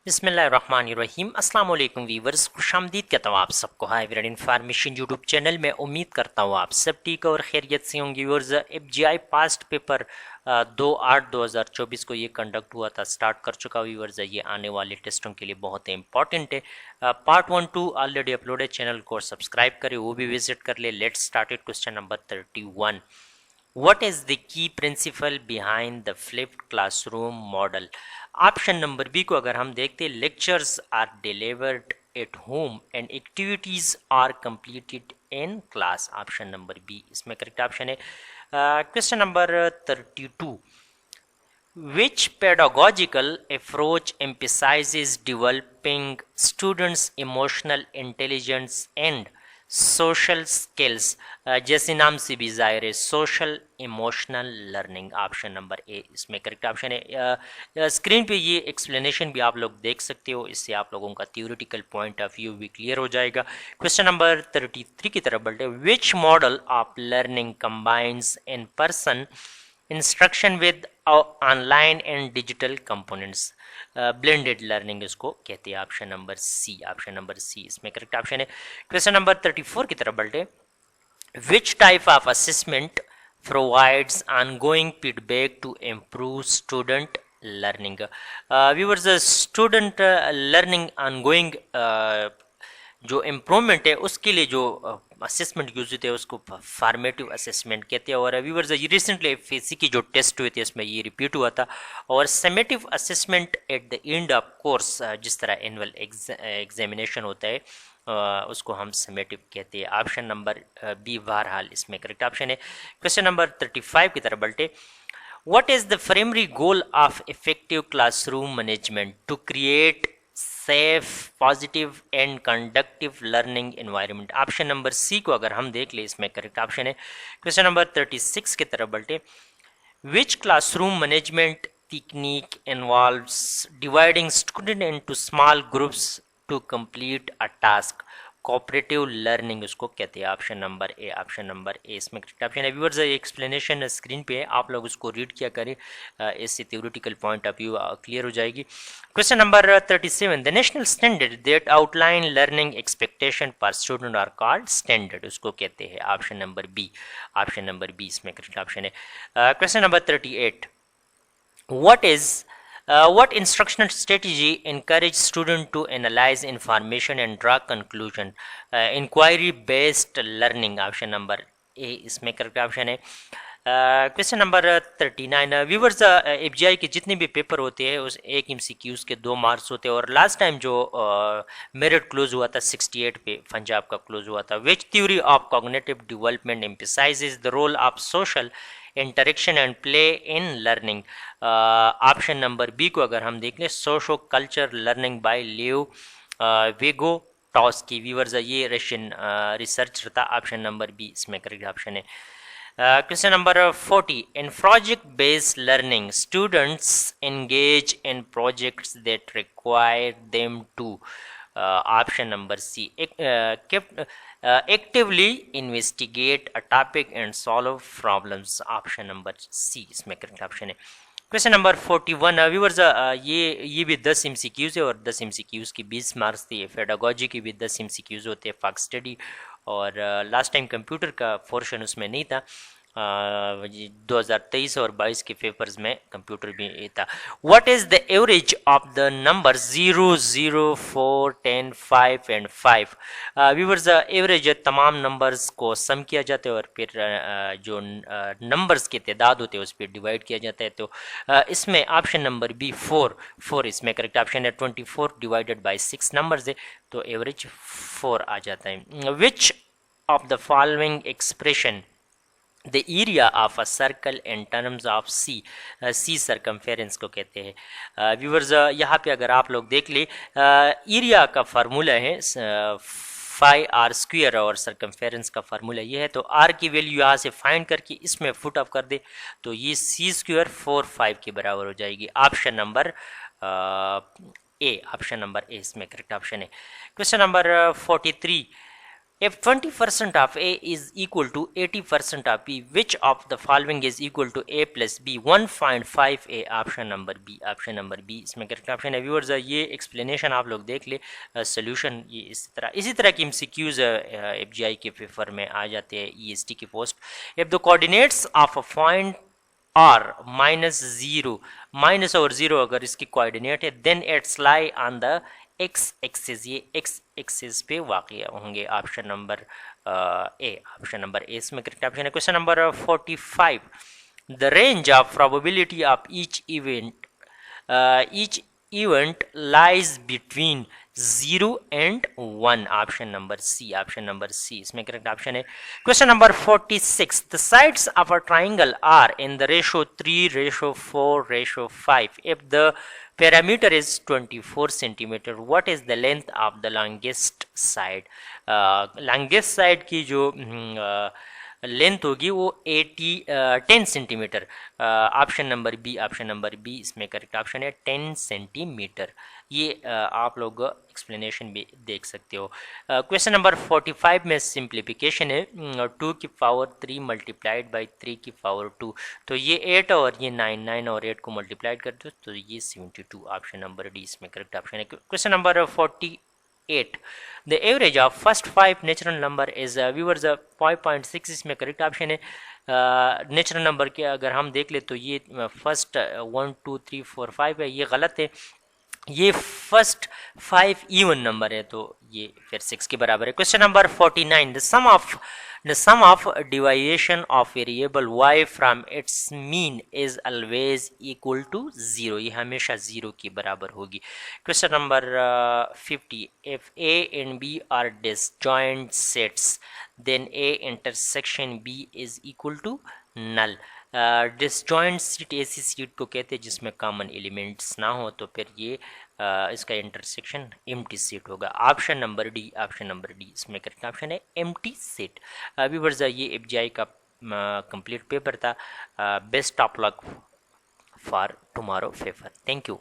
बिस्मिल्लाहिर्रहमानिर्रहीम। अस्सलाम वालेकुम वीवर्स, खुशामदीद कहता हूँ आप सबको। हाई विरड इन्फॉर्मेशन यूट्यूब चैनल में उम्मीद करता हूँ आप सब ठीक और खैरियत से होंगे। व्यूअर्स, एफजीआई पास्ट पेपर 2/8/2024 को ये कंडक्ट हुआ था, स्टार्ट कर चुका व्यूअर्स। ये आने वाले टेस्टों के लिए बहुत ही इंपॉर्टेंट है। पार्ट 1-2 ऑलरेडी अपलोड है, चैनल को सब्सक्राइब करें, वो भी विजिट कर ले। Let's start it. Question number 31, What is the key principle behind the flipped classroom model? Option number B को अगर हम देखते हैं, lectures are delivered at home and activities are completed in class. Option number B इसमें correct option है। Question number 32, Which pedagogical approach emphasizes developing students' emotional intelligence and social skills? जैसे नाम से भी जाहिर है, social emotional learning. Option number A इसमें correct option है। स्क्रीन पे ये एक्सप्लेनेशन भी आप लोग देख सकते हो, इससे आप लोगों का थियोरेटिकल पॉइंट ऑफ व्यू भी क्लियर हो जाएगा। क्वेश्चन नंबर 33 की तरफ बढ़ते, which model of learning combines in person instruction with online and digital components? Blended learning इसको कहते हैं। Option number C, option number C इसमें करेक्ट ऑप्शन है। क्वेश्चन नंबर 34 की तरफ बढ़ते, which type of assessment provides ongoing feedback to improve student learning? Viewers, student learning ongoing जो improvement है उसके लिए जो असेसमेंट यूज होते हैं उसको फॉर्मेटिव असेसमेंट कहते हैं। और व्यूअर्स, रिसेंटली एफएससी की जो टेस्ट हुए थे इसमें ये रिपीट हुआ था। और summative assessment at the end of course, जिस तरह एनुअल एग्जामिनेशन होता है उसको हम समेटिव कहते हैं। ऑप्शन नंबर बी बहरहाल इसमें करेक्ट ऑप्शन है। क्वेश्चन नंबर 35 की तरफ बढ़ते, What is the primary goal of effective classroom management? To create safe, positive and conductive learning environment. Option number C को अगर हम देख ले इसमें करेक्ट ऑप्शन है। क्वेश्चन नंबर 36 की तरफ बढ़ते, Which classroom management technique involves dividing student into small groups to complete a task? Cooperative learning उसको कहते हैं। Option number A, option number A इसमें करेक्ट ऑप्शन है। व्यूअर्स, एक्सप्लेनेशन स्क्रीन पे है, आप लोग उसको रीड किया करें, इससे theoretical point of view clear हो जाएगी। Question number 37, the national standard that outline learning expectation for student are called standard, उसको कहते हैं। Option number B, option number B इसमें करेक्ट ऑप्शन है। Question number 38, what instructional strategy encourage student to analyze information and draw conclusion? Inquiry based learning। Option number A इसमें correct option है। Question number 39, viewers, एफजीआई के जितने भी paper होते हैं उस एक एमसीक्यूज के 2 मार्क्स होते हैं। और लास्ट टाइम जो मेरिट क्लोज हुआ था 68 पे पंजाब का क्लोज हुआ था। Which theory of cognitive development emphasizes the role of social interaction and play in learning? Option number B को अगर हम देख लें, socio culture learning by Leo Vygotsky. Viewers, ये रशियन रिसर्चर था। ऑप्शन नंबर बी इसमें correct option है। Question number 40, in project based learning students engage in projects that require them to, option number C, actively investigate a topic and solve problems. Option number C इसमें correct option है। Question number 41, viewers, ये भी 10 MCQs है और 10 MCQs की 20 marks थी। Pedagogy की भी 10 एमसीक्यूज होते हैं, फॉक्स स्टडी। और लास्ट टाइम कंप्यूटर का पोर्शन उसमें नहीं था, 2023 और 22 के पेपर्स में कंप्यूटर भी था। What is the average of the number 0, 0, 4, 10, 5 and 5? Viewers, average तमाम नंबर्स को सम किया जाता है और फिर जो नंबर्स की तादाद होते हैं उस पर डिवाइड किया जाता है। तो इसमें ऑप्शन नंबर बी 4 इसमें करेक्ट ऑप्शन है। 24 डिवाइडेड बाई 6 नंबर्स है तो एवरेज 4 आ जाता है। Which of the following expression the area of a circle in terms of C? C circumference को कहते हैं। व्यूअर्स, यहाँ पे अगर आप लोग देख ले, एरिया का फार्मूला है 5r² और सर्कमफेरेंस का फार्मूला ये है। तो r की वैल्यू यहाँ से फाइंड करके इसमें फुट ऑफ कर दे तो ये c² 4, 5 के बराबर हो जाएगी। Option number A, option number A इसमें करेक्ट ऑप्शन है। Question number 43, If 20% of A is equal to 80% of B, which of the following is equal to A plus B? 1.5A, option number B, option number B इसमें correct option है। Viewers ये explanation आप लोग देख ले, solution ये इसी तरह की एमसीक्यूज एफजीआई के पेपर में आ जाते हैं ईएसटी की post. If the coordinates of a point are -0, minus और जीरो अगर इसकी कोऑर्डिनेट है, then it's lie on the X axis, ये एक्स एक्सिस पे वाक़ होंगे। Option number A, option number A इसमें करेक्ट ऑप्शन है। Question number 45, the range of probability of each event lies between 0 and 1, option number C, option number C इसमें correct option है। Question number 46, the sides of a triangle are in the ratio 3:4:5 if the perimeter is 24 centimeter, what is the length of the longest side? longest side की जो length होगी वो 10 centimetre, option number B, option number B इसमें correct option है 10 centimetre. ये आप लोग explanation भी देख सकते हो। क्वेश्चन नंबर 45 में सिंप्लीफिकेशन है, 2 की पावर 3 मल्टीप्लाइड बाई 3 की पावर 2, तो ये 8 और ये 9 और 8 को मल्टीप्लाइड कर दो तो ये 72, ऑप्शन नंबर डी इसमें करेक्ट ऑप्शन है। Question number 48, the average of first 5 natural number is viewers 5.6 इसमें करेक्ट ऑप्शन है। नेचुरल नंबर के अगर हम देख ले तो ये फर्स्ट 1 2 3 4 5 है, ये गलत है। ये फर्स्ट 5 इवन नंबर है तो ये फिर 6 के बराबर है। Question number 49, the sum of deviation of variable y from its mean is always equal to 0, ये हमेशा 0 के बराबर होगी। Question number 50, if A and B are disjoint sets then A intersection B is equal to null। Disjoint seat ऐसी seat को कहते हैं जिसमें कॉमन एलिमेंट्स ना हो, तो फिर ये इसका इंटरसेक्शन एम्प्टी सीट होगा। Option number D, option number D इसमें करेक्ट ऑप्शन है एम्प्टी सीट। व्यूअर्स ये एफजीआई का कंप्लीट पेपर था। Best of luck for tomorrow paper. Thank you.